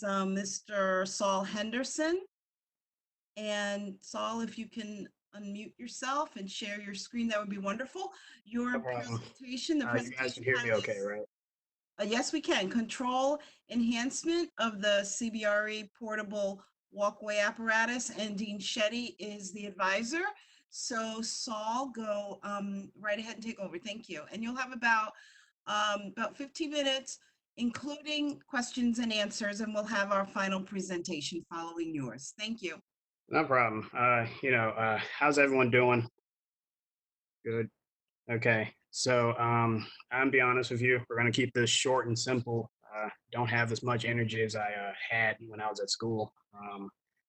is Mr. Saul Henderson. And Saul, if you can unmute yourself and share your screen, that would be wonderful. No Your problem. presentation, the You guys presentation can hear me okay, highlights, right? yes, we can, control enhancement of the CBRE portable walkway apparatus, and Dean Shetty is the advisor. So Saul, go right ahead and take over. Thank you. And you'll have about 15 minutes, including questions and answers, and we'll have our final presentation following yours. Thank you. No problem. How's everyone doing? Good. Okay. So, I'm be honest with you, we're gonna keep this short and simple. Don't have as much energy as I had when I was at school.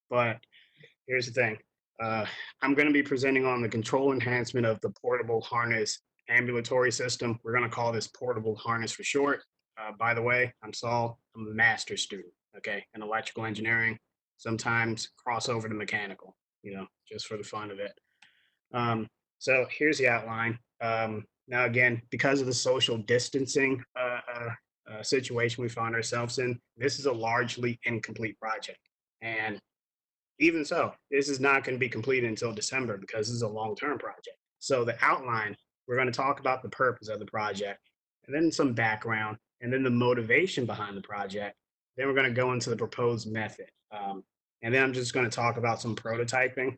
But here's the thing. Uh, I'm gonna be presenting on the control enhancement of the portable harness ambulatory system. We're gonna call this portable harness for short. By the way, I'm Saul. I'm a master's student, okay, in electrical engineering. Sometimes cross over to mechanical, just for the fun of it. Um, so here's the outline. Now, again, because of the social distancing situation we find ourselves in, this is a largely incomplete project. And even so, this is not going to be completed until December because this is a long term project. So, the outline, we're going to talk about the purpose of the project, and then some background, and then the motivation behind the project. Then we're going to go into the proposed method. And then I'm just going to talk about some prototyping,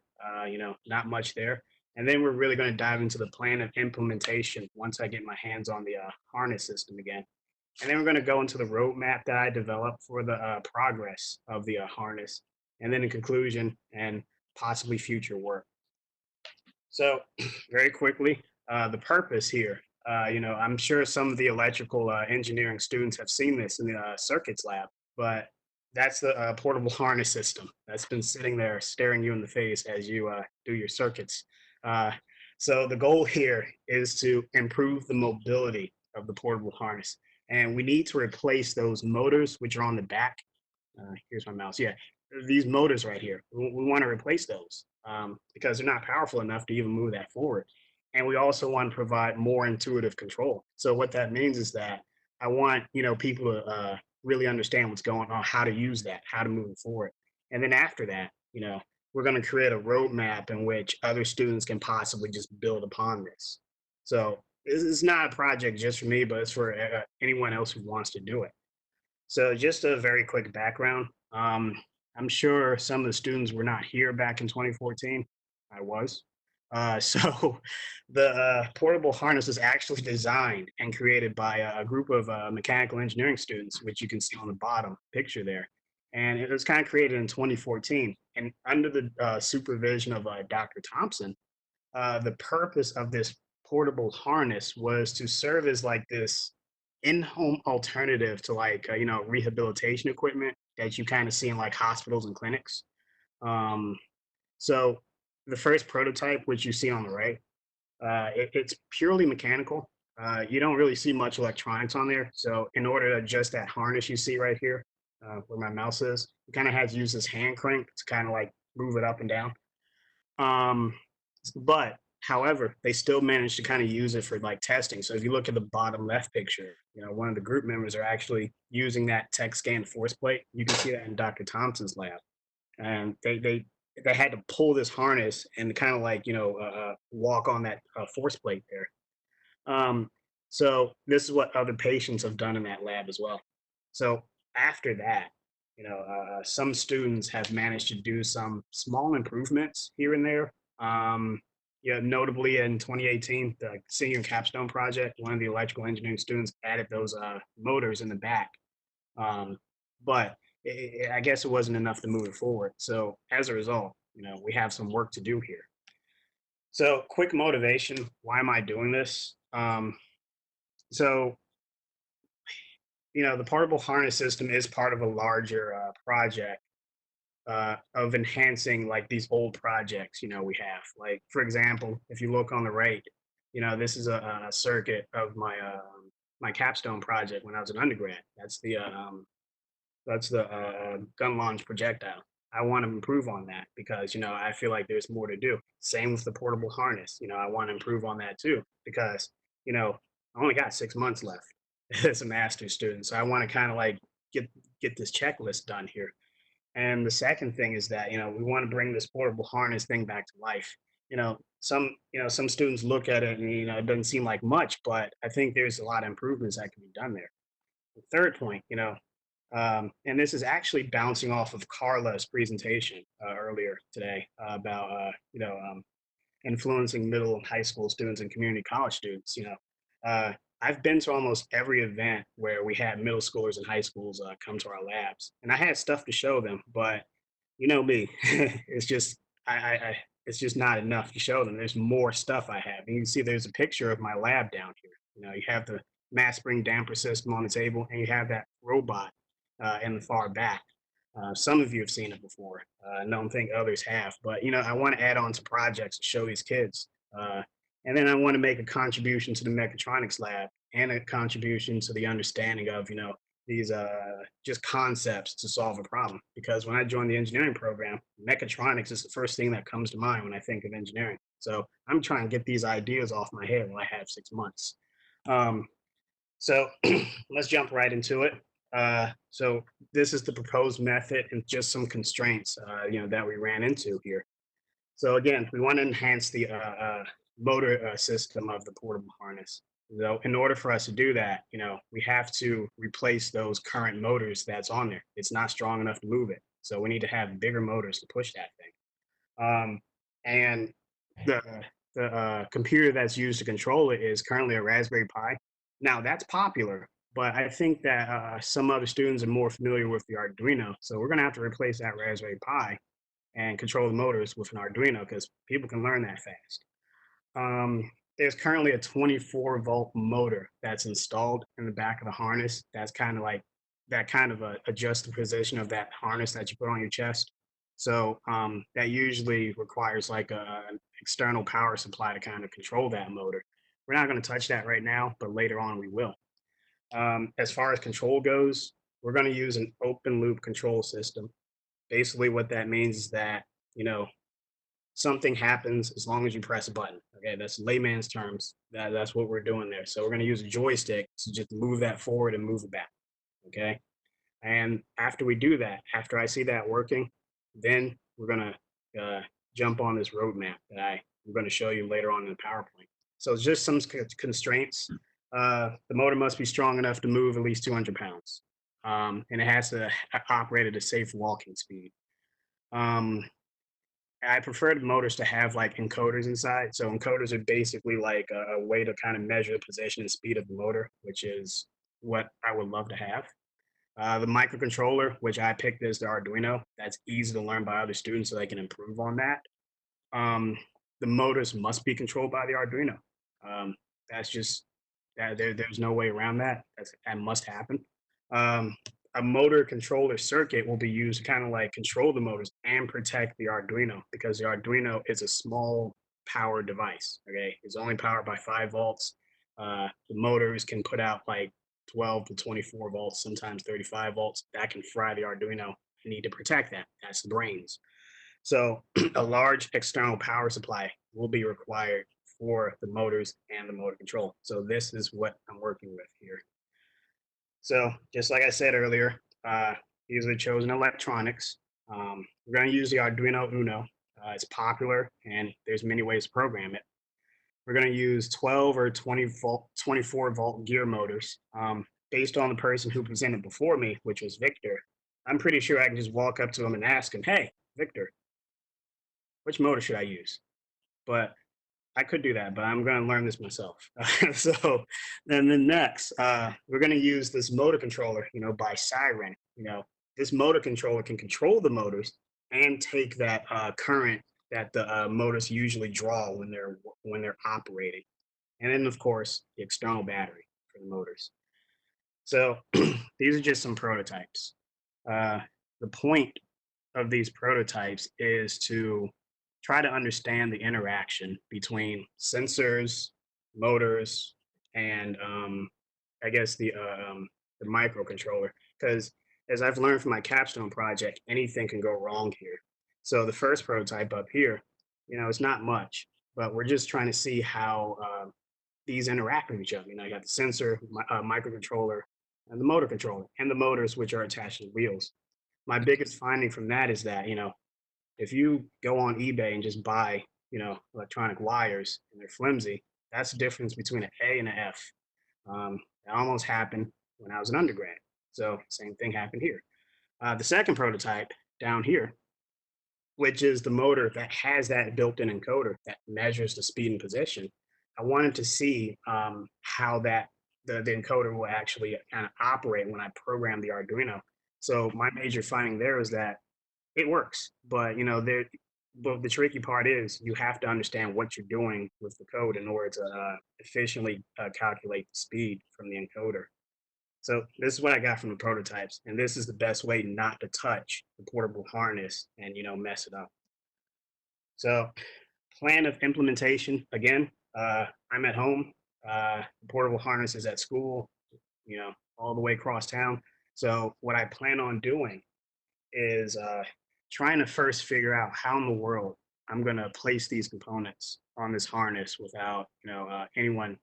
not much there. And then we're really going to dive into the plan of implementation once I get my hands on the harness system again. And then we're going to go into the roadmap that I developed for the progress of the harness, and then in conclusion and possibly future work. So, very quickly, the purpose here. I'm sure some of the electrical engineering students have seen this in the circuits lab, but that's the portable harness system that's been sitting there staring you in the face as you do your circuits. Uh, so the goal here is to improve the mobility of the portable harness, and we need to replace those motors which are on the back. Here's my mouse. Yeah, these motors right here. We want to replace those because they're not powerful enough to even move that forward. And we also want to provide more intuitive control. So what that means is that I want people to really understand what's going on, how to use that, how to move it forward. And then after that, we're going to create a roadmap in which other students can possibly just build upon this. So this is not a project just for me, but it's for anyone else who wants to do it. So just a very quick background. I'm sure some of the students were not here back in 2014. I was. So the portable harness was actually designed and created by a group of mechanical engineering students, which you can see on the bottom picture there. And it was kind of created in 2014. And under the supervision of Dr. Thompson, the purpose of this portable harness was to serve as like this in-home alternative to like rehabilitation equipment that you kind of see in like hospitals and clinics. Um, so the first prototype, which you see on the right, it's purely mechanical. You don't really see much electronics on there. So in order to adjust that harness you see right here, where my mouse is, you kind of have to use this hand crank to kind of like move it up and down. Um, but however, they still managed to kind of use it for like testing. So if you look at the bottom left picture, one of the group members are actually using that tech scan force plate. You can see that in Dr. Thompson's lab, and they had to pull this harness and kind of like walk on that force plate there. Um, so this is what other patients have done in that lab as well. So after that, some students have managed to do some small improvements here and there. Notably in 2018, the senior capstone project, one of the electrical engineering students added those motors in the back. Um, but I guess it wasn't enough to move it forward. So as a result, we have some work to do here. So quick motivation. Why am I doing this? So the portable harness system is part of a larger project of enhancing like these old projects we have. Like for example, if you look on the right, this is a circuit of my capstone project when I was an undergrad. That's the gun launch projectile. I want to improve on that because I feel like there's more to do. Same with the portable harness. I want to improve on that too because I only got 6 months left as a master's student, so I want to kind of like get get this checklist done here. And the second thing is that, we want to bring this portable harness thing back to life. Some students look at it and, it doesn't seem like much, but I think there's a lot of improvements that can be done there. The third point, and this is actually bouncing off of Carla's presentation earlier today about, influencing middle and high school students and community college students. I've been to almost every event where we had middle schoolers and high schools come to our labs, and I had stuff to show them. But you know me, it's just I it's just not enough to show them. There's more stuff I have, and you can see there's a picture of my lab down here. You have the mass spring damper system on the table, and you have that robot in the far back. Some of you have seen it before. I don't think others have, but I want to add on to projects to show these kids. And then I want to make a contribution to the mechatronics lab and a contribution to the understanding of, these just concepts to solve a problem. Because when I joined the engineering program, mechatronics is the first thing that comes to mind when I think of engineering. So I'm trying to get these ideas off my head while I have 6 months. Um, so let's jump right into it. So this is the proposed method and just some constraints, that we ran into here. So again, we want to enhance the motor system of the portable harness. So in order for us to do that, we have to replace those current motors that's on there. It's not strong enough to move it. So we need to have bigger motors to push that thing. And the computer that's used to control it is currently a Raspberry Pi. Now that's popular, but I think that some other students are more familiar with the Arduino. So we're going to have to replace that Raspberry Pi and control the motors with an Arduino because people can learn that fast. There's currently a 24-volt motor that's installed in the back of the harness. That's kind of like that kind of adjusts the position of that harness that you put on your chest. So that usually requires like an external power supply to kind of control that motor. We're not going to touch that right now, but later on we will. As far as control goes, we're going to use an open loop control system. Basically, what that means is that, something happens as long as you press a button. Okay, that's layman's terms. That's what we're doing there. So we're going to use a joystick to just move that forward and move it back. Okay, and after we do that, after I see that working, then we're going to jump on this roadmap that I'm going to show you later on in the PowerPoint. So it's just some constraints. The motor must be strong enough to move at least 200 pounds, and it has to operate at a safe walking speed. Um, I prefer the motors to have like encoders inside. So encoders are basically like a way to kind of measure the position and speed of the motor, which is what I would love to have. The microcontroller, which I picked as the Arduino, that's easy to learn by other students so they can improve on that. Um, the motors must be controlled by the Arduino. Um, that's just there's no way around that. That must happen. Um, a motor controller circuit will be used to kind of like control the motors and protect the Arduino because the Arduino is a small power device. Okay, it's only powered by 5 volts. The motors can put out like 12 to 24 volts, sometimes 35 volts. That can fry the Arduino. You need to protect that. That's the brains. So a large external power supply will be required for the motors and the motor control. So this is what I'm working with here. So just like I said earlier, these are chosen electronics. We're going to use the Arduino Uno. It's popular and there's many ways to program it. We're going to use 12 or 24 volt gear motors. Based on the person who presented before me, which was Victor, I'm pretty sure I can just walk up to him and ask him, hey, Victor, which motor should I use? But I could do that, but I'm going to learn this myself. So then the next, we're going to use this motor controller, by Siren. This motor controller can control the motors and take that current that the motors usually draw when they're operating. And then, of course, the external battery for the motors. So these are just some prototypes. The point of these prototypes is to try to understand the interaction between sensors, motors, and I guess the microcontroller. Because as I've learned from my capstone project, anything can go wrong here. So the first prototype up here, it's not much, but we're just trying to see how these interact with each other. I got the sensor, microcontroller, and the motor controller and the motors which are attached to the wheels. My biggest finding from that is that, if you go on eBay and just buy, electronic wires and they're flimsy, that's the difference between an A and an F. That almost happened when I was an undergrad. So same thing happened here. The second prototype down here, which is the motor that has that built-in encoder that measures the speed and position. I wanted to see how the encoder will actually kind of operate when I program the Arduino. So my major finding there is that it works, but but the tricky part is you have to understand what you're doing with the code in order to efficiently calculate the speed from the encoder. So this is what I got from the prototypes, and this is the best way not to touch the portable harness and mess it up. So plan of implementation again. I'm at home. The portable harness is at school. All the way across town. So what I plan on doing is trying to first figure out how in the world I'm going to place these components on this harness without anyone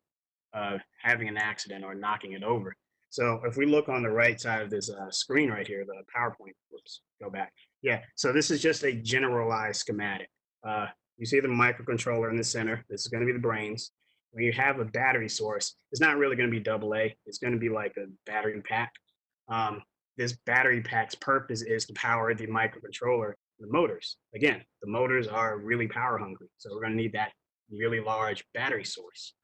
having an accident or knocking it over. So if we look on the right side of this screen right here, the PowerPoint, whoops, go back. Yeah, so this is just a generalized schematic. Uh, you see the microcontroller in the center. This is going to be the brains. When you have a battery source, it's not really going to be AA. It's going to be like a battery pack. Um, this battery pack's purpose is to power the microcontroller, the motors. Again, the motors are really power hungry, so we're going to need that really large battery source.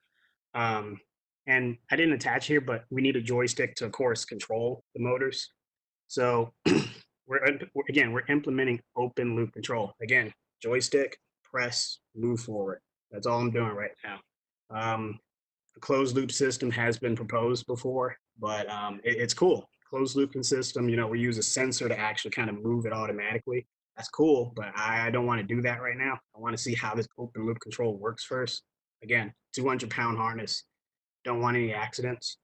Um, and I didn't attach here, but we need a joystick to, of course, control the motors. So we're implementing open loop control. Again, joystick, press, move forward. That's all I'm doing right now. A closed loop system has been proposed before, but it's cool. Closed loop system, we use a sensor to actually kind of move it automatically. That's cool, but I don't want to do that right now. I want to see how this open loop control works first. Again, 200-pound harness. Don't want any accidents.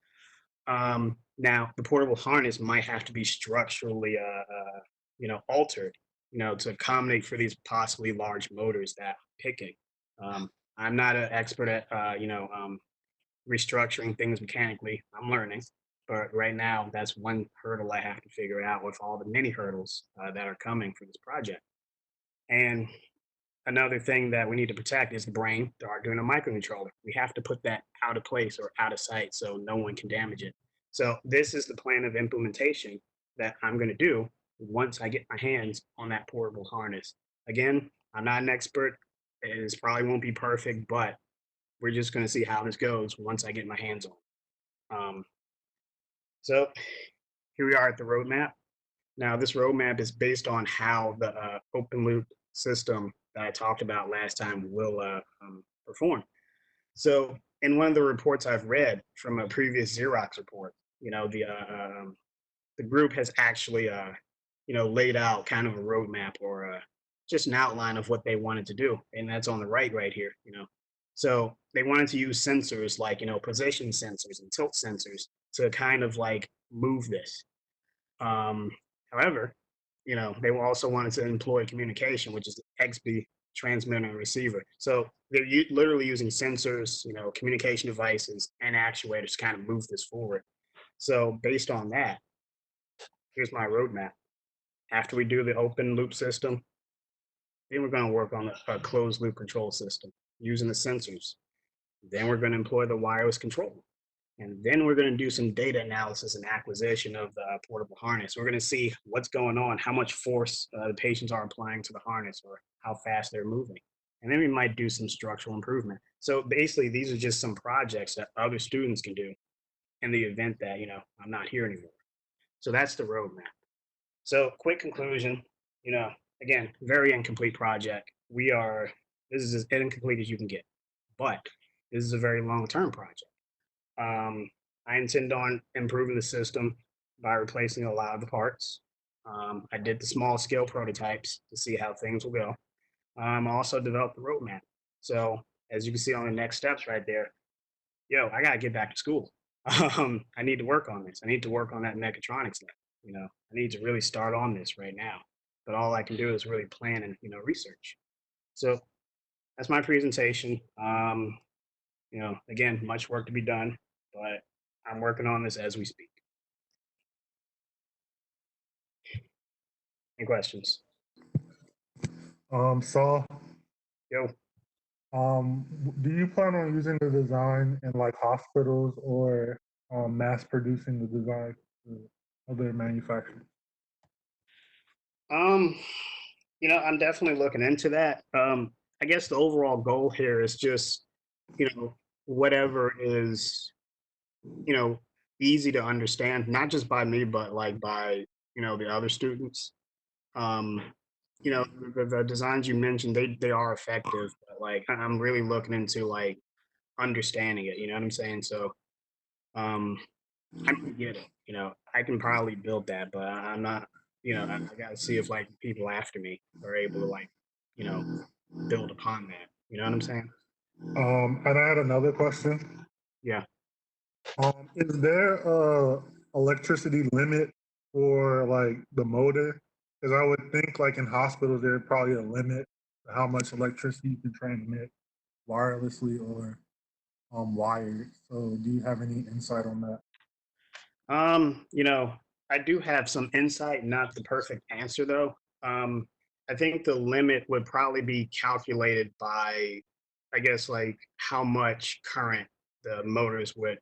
Now, the portable harness might have to be structurally, altered, to accommodate for these possibly large motors that I'm picking. I'm not an expert at, restructuring things mechanically. I'm learning, but right now, that's one hurdle I have to figure out with all the many hurdles that are coming for this project. And another thing that we need to protect is the brain, the Arduino microcontroller. We have to put that out of place or out of sight so no one can damage it. So this is the plan of implementation that I'm going to do once I get my hands on that portable harness. Again, I'm not an expert. It probably won't be perfect, but we're just going to see how this goes once I get my hands on. Um, so here we are at the roadmap. Now, this roadmap is based on how the open loop system that I talked about last time will perform. So, in one of the reports I've read from a previous Xerox report, the group has actually, laid out kind of a roadmap or just an outline of what they wanted to do, and that's on the right here. So they wanted to use sensors like position sensors and tilt sensors to kind of like move this. Um, However, they also wanted to employ communication, which is the XB transmitter and receiver. So they're literally using sensors, communication devices, and actuators to kind of move this forward. So based on that, here's my roadmap. After we do the open loop system, then we're going to work on a closed loop control system using the sensors. Then we're going to employ the wireless control. And then we're going to do some data analysis and acquisition of the portable harness. We're going to see what's going on, how much force the patients are applying to the harness, or how fast they're moving. And then we might do some structural improvement. So basically, these are just some projects that other students can do in the event that, I'm not here anymore. So that's the roadmap. So quick conclusion, you know, again, very incomplete project. This is as incomplete as you can get, but this is a very long-term project. Um, I intend on improving the system by replacing a lot of the parts. I did the small scale prototypes to see how things will go. I also developed the roadmap. So as you can see on the next steps right there, I gotta get back to school. I need to work on this. I need to work on that mechatronics lab. I need to really start on this right now. But all I can do is really plan and research. So that's my presentation. Again, much work to be done, but I'm working on this as we speak. Any questions? Saul, Yo. do you plan on using the design in like hospitals or mass producing the design for other manufacturers? Um, I'm definitely looking into that. I guess the overall goal here is just, whatever is, you know, easy to understand, not just by me, but like by, the other students. Um, the designs you mentioned, they are effective, but like I'm really looking into like understanding it, you know what I'm saying? So, um, I can get it. I can probably build that, but I'm not. I got to see if like people after me are able to like, you know, build upon that. You know what I'm saying? And I had another question. Yeah. Is there a electricity limit for like the motor? Because I would think like in hospitals there's probably a limit to how much electricity you can transmit wirelessly or wired. So do you have any insight on that? You know, I do have some insight, not the perfect answer though. Um, I think the limit would probably be calculated by, I guess, like how much current the motors would,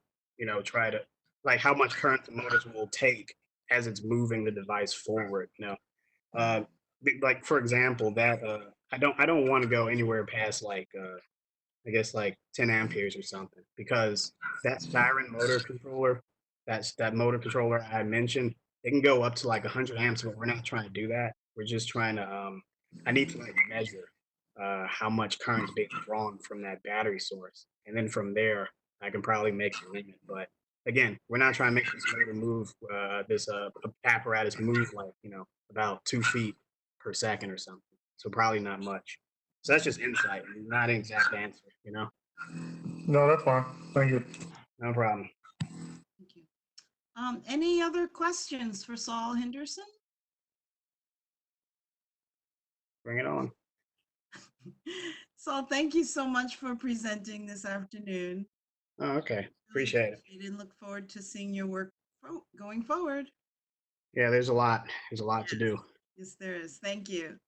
try to, like how much current the motors will take as it's moving the device forward. Uh, like for example, that I don't want to go anywhere past like I guess like 10 amperes or something, because that siren motor controller, that motor controller I mentioned, it can go up to like 100 amps, but we're not trying to do that. We're just trying to, I need to like measure how much current is being drawn from that battery source. And then from there, I can probably make the limit. But again, we're not trying to make this motor move, this apparatus move like, about 2 feet per second or something. So probably not much. So that's just insight, not an exact answer. No, that's fine. Thank you. No problem. Thank you. Any other questions for Saul Henderson? Bring it on. Saul, thank you so much for presenting this afternoon. Oh, okay. Really Appreciate it. appreciate it and look forward to seeing your work going forward. Yeah, there's a lot. There's a lot to Yes, do. yes, there is. Thank you.